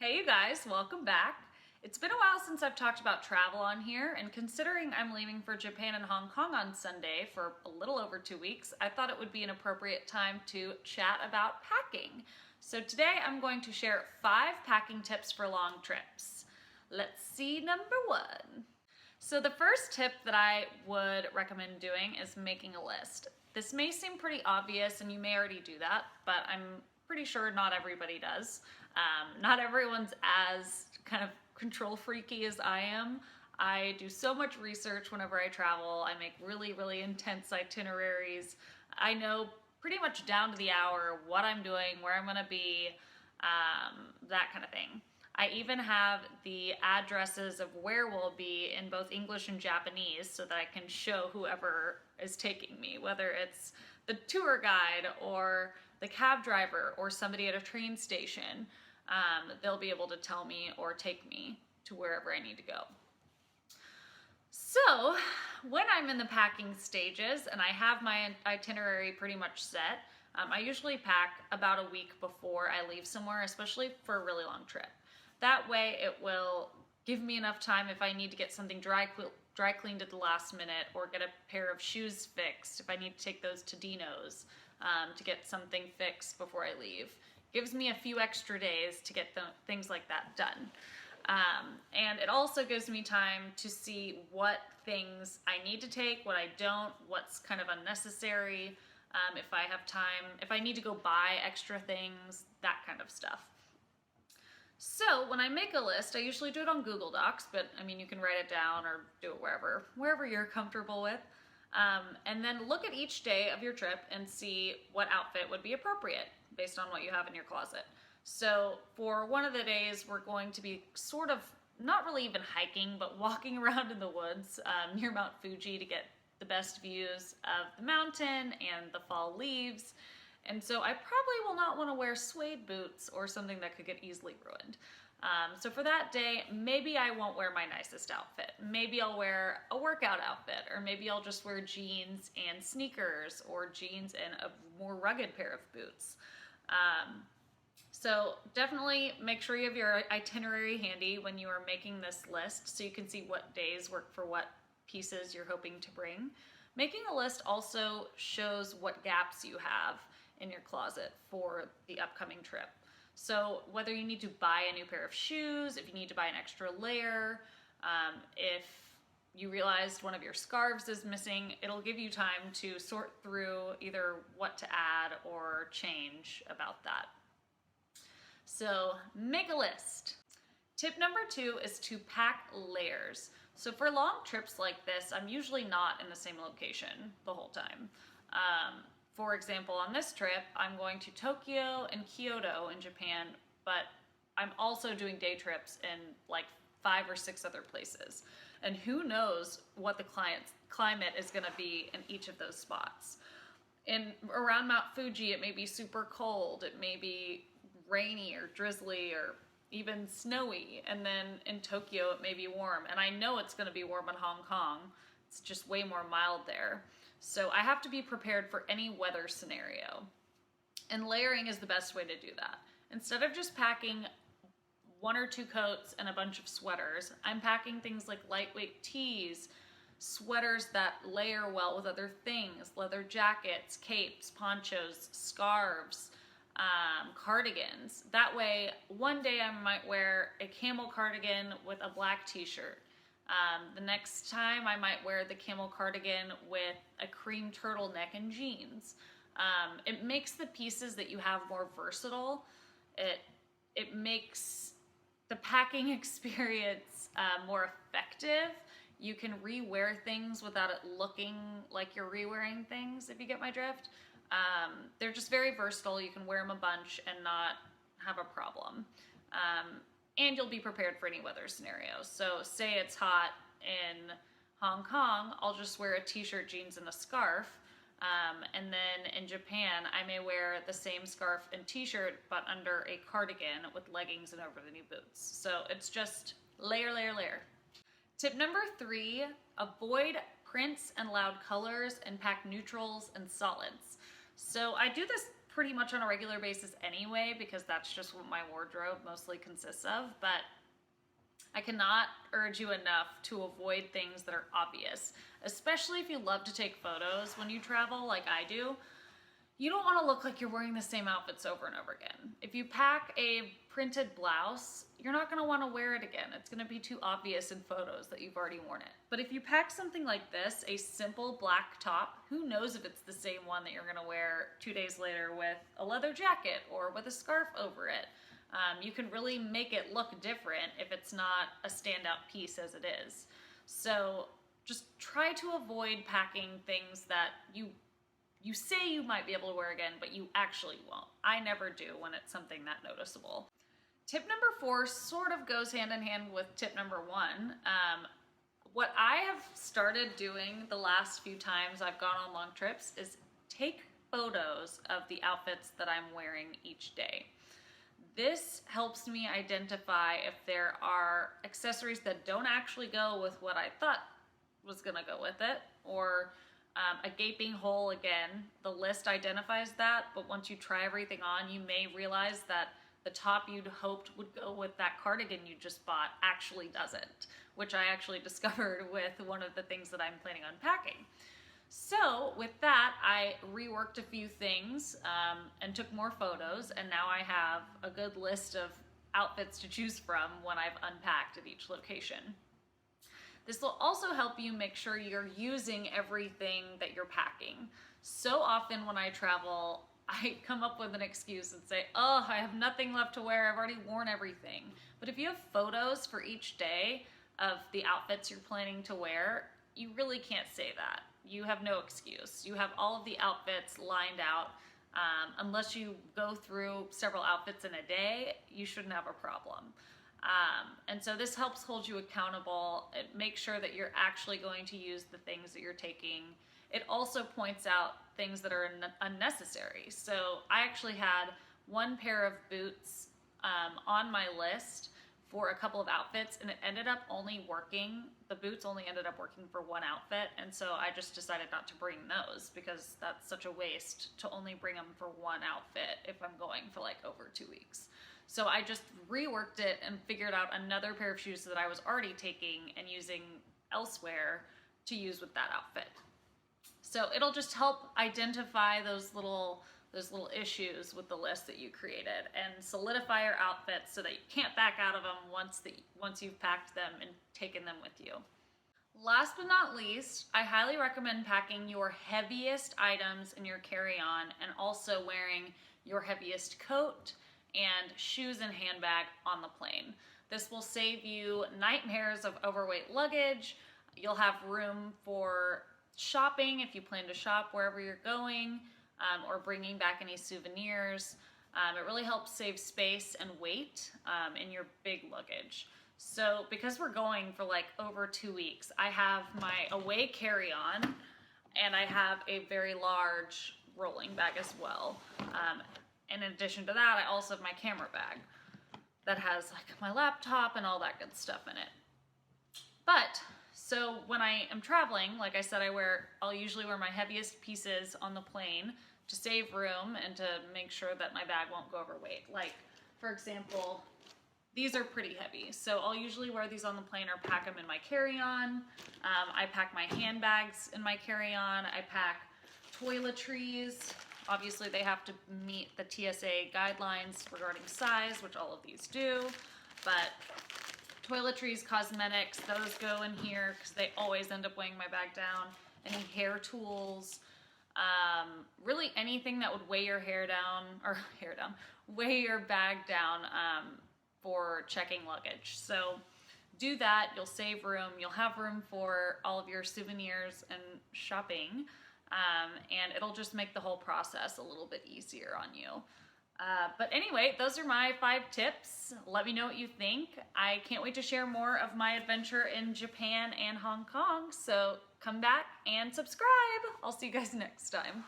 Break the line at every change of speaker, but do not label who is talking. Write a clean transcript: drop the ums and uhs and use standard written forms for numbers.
Hey you guys, welcome back. It's been a while since I've talked about travel on here, and considering I'm leaving for Japan and Hong Kong on Sunday for a little over 2 weeks, I thought it would be an appropriate time to chat about packing. So today I'm going to share 5 packing tips for long trips. Let's see number 1. So the first tip that I would recommend doing is making a list. This may seem pretty obvious and you may already do that, but I'm pretty sure not everybody does. Not everyone's as kind of control freaky as I am. I do so much research whenever I travel. I make really intense itineraries. I know pretty much down to the hour what I'm doing, where I'm gonna be, that kind of thing. I even have the addresses of where we'll be in both English and Japanese so that I can show whoever is taking me, whether it's the tour guide or the cab driver or somebody at a train station. They'll be able to tell me or take me to wherever I need to go. So when I'm in the packing stages and I have my itinerary pretty much set, I usually pack about a week before I leave somewhere, especially for a really long trip. That way it will give me enough time if I need to get something dry cleaned at the last minute, or get a pair of shoes fixed if I need to take those to Dino's to get something fixed before I leave. Gives me a few extra days to get things like that done. And it also gives me time to see what things I need to take, what I don't, what's kind of unnecessary, if I have time, if I need to go buy extra things, that kind of stuff. So when I make a list, I usually do it on Google Docs, but I mean, you can write it down or do it wherever you're comfortable with. And then look at each day of your trip and see what outfit would be appropriate based on what you have in your closet. So for one of the days, we're going to be sort of, not really even hiking, but walking around in the woods near Mount Fuji to get the best views of the mountain and the fall leaves. And so I probably will not want to wear suede boots or something that could get easily ruined. So for that day, maybe I won't wear my nicest outfit. Maybe I'll wear a workout outfit, or maybe I'll just wear jeans and sneakers, or jeans and a more rugged pair of boots. So definitely make sure you have your itinerary handy when you are making this list so you can see what days work for what pieces you're hoping to bring. Making a list also shows what gaps you have in your closet for the upcoming trip. So whether you need to buy a new pair of shoes, if you need to buy an extra layer, if you realized one of your scarves is missing, it'll give you time to sort through either what to add or change about that. So make a list. Tip number 2 is to pack layers. So for long trips like this, I'm usually not in the same location the whole time. For example, on this trip, I'm going to Tokyo and Kyoto in Japan, but I'm also doing day trips in like 5 or 6 other places. And who knows what the climate is going to be in each of those spots. Around Mount Fuji, it may be super cold, it may be rainy or drizzly or even snowy. And then in Tokyo, it may be warm. And I know it's going to be warm in Hong Kong. It's just way more mild there. So I have to be prepared for any weather scenario. And layering is the best way to do that. Instead of just packing 1 or 2 coats and a bunch of sweaters, I'm packing things like lightweight tees, sweaters that layer well with other things, leather jackets, capes, ponchos, scarves, cardigans. That way, one day I might wear a camel cardigan with a black t-shirt. The next time I might wear the camel cardigan with a cream turtleneck and jeans. It makes the pieces that you have more versatile. It makes the packing experience more effective. You can re-wear things without it looking like you're re-wearing things, if you get my drift. They're just very versatile. You can wear them a bunch and not have a problem. And you'll be prepared for any weather scenario. So say it's hot in Hong Kong, I'll just wear a t-shirt, jeans, and a scarf. And then in Japan, I may wear the same scarf and t-shirt, but under a cardigan with leggings and over the new boots. So it's just layer, layer, layer. Tip number 3, avoid prints and loud colors and pack neutrals and solids. So I do this pretty much on a regular basis anyway, because that's just what my wardrobe mostly consists of, but I cannot urge you enough to avoid things that are obvious, especially if you love to take photos when you travel like I do. You don't want to look like you're wearing the same outfits over and over again. If you pack a printed blouse, you're not going to want to wear it again. It's going to be too obvious in photos that you've already worn it. But if you pack something like this, a simple black top, who knows if it's the same one that you're going to wear 2 days later with a leather jacket or with a scarf over it. You can really make it look different if it's not a standout piece as it is. So just try to avoid packing things that you say you might be able to wear again, but you actually won't. I never do when it's something that noticeable. Tip number 4 sort of goes hand in hand with tip number 1. What I have started doing the last few times I've gone on long trips is take photos of the outfits that I'm wearing each day. This helps me identify if there are accessories that don't actually go with what I thought was gonna go with it, or a gaping hole. Again, the list identifies that, but once you try everything on, you may realize that the top you'd hoped would go with that cardigan you just bought actually doesn't, which I actually discovered with one of the things that I'm planning on packing. So with that, I reworked a few things and took more photos, and now I have a good list of outfits to choose from when I've unpacked at each location. This will also help you make sure you're using everything that you're packing. So often when I travel, I come up with an excuse and say, oh, I have nothing left to wear, I've already worn everything. But if you have photos for each day of the outfits you're planning to wear, you really can't say that. You have no excuse. You have all of the outfits lined out. Unless you go through several outfits in a day, you shouldn't have a problem. And so this helps hold you accountable. It makes sure that you're actually going to use the things that you're taking. It also points out things that are unnecessary. So I actually had one pair of boots on my list for a couple of outfits, and it ended up only working. The boots only ended up working for one outfit, and so I just decided not to bring those because that's such a waste to only bring them for one outfit if I'm going for like over 2 weeks. So I just reworked it and figured out another pair of shoes that I was already taking and using elsewhere to use with that outfit. So it'll just help identify those little issues with the list that you created and solidify your outfits so that you can't back out of them once you've packed them and taken them with you. Last but not least, I highly recommend packing your heaviest items in your carry-on and also wearing your heaviest coat and shoes and handbag on the plane. This will save you nightmares of overweight luggage. You'll have room for shopping if you plan to shop wherever you're going, or bringing back any souvenirs. It really helps save space and weight in your big luggage. So because we're going for like over 2 weeks, I have my away carry-on and I have a very large rolling bag as well. In addition to that, I also have my camera bag that has like my laptop and all that good stuff in it. But so when I am traveling, like I said, I'll usually wear my heaviest pieces on the plane to save room and to make sure that my bag won't go overweight. Like, for example, these are pretty heavy. So I'll usually wear these on the plane or pack them in my carry-on. I pack my handbags in my carry-on. I pack toiletries. Obviously, they have to meet the TSA guidelines regarding size, which all of these do. But toiletries, cosmetics, those go in here because they always end up weighing my bag down. Any hair tools, really anything that would weigh your weigh your bag down for checking luggage. So do that, you'll save room, you'll have room for all of your souvenirs and shopping, and it'll just make the whole process a little bit easier on you. But anyway, those are my 5 tips. Let me know what you think. I can't wait to share more of my adventure in Japan and Hong Kong, so come back and subscribe. I'll see you guys next time.